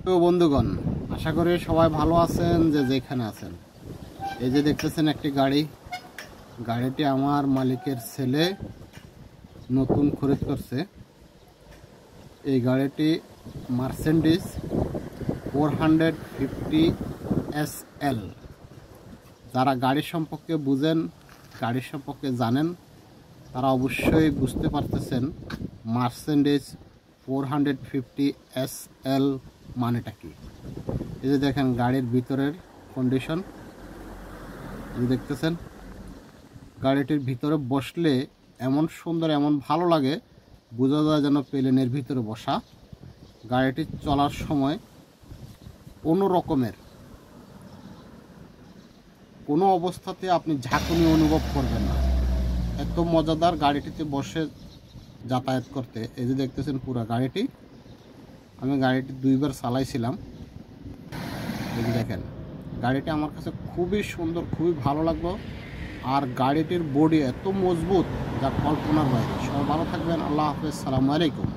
প্রিয় বন্ধুগণ, আশা করি সবাই ভালো আছেন যে যেখানে আছেন। এই যে দেখতেছেন একটি গাড়িটি আমার মালিকের ছেলে নতুন খরিদ করছে। এই গাড়িটি মার্সেডিস 450 SL। যারা গাড়ি সম্পর্কে বুঝেন, গাড়ি সম্পর্কে জানেন, তারা অবশ্যই বুঝতে পারতেছেন মার্সেডিস 450 SL মানেটা কি। এই যে দেখেন গাড়ির ভিতরের কন্ডিশন, এই যে দেখতেছেন গাড়িটির ভিতরে বসলে এমন সুন্দর, এমন ভালো লাগে, বোঝা যায় যেন প্লেনের ভিতরে বসা। গাড়িটি চলার সময় কোনো অবস্থাতে আপনি ঝাঁকুনি অনুভব করবেন না। এত মজাদার গাড়িটিতে বসে যাতায়াত করতে। এই যে দেখতেছেন পুরো গাড়িটি, আমি গাড়িটি 2বার চালাইছিলাম। এই যে দেখেন গাড়িটি আমার কাছে খুবই সুন্দর, খুবই ভালো লাগলো। আর গাড়িটির বডি এত মজবুত যা কল্পনার বাইরে। সবাই ভালো থাকবেন। আল্লাহ হাফেজ, সালামু আলাইকুম।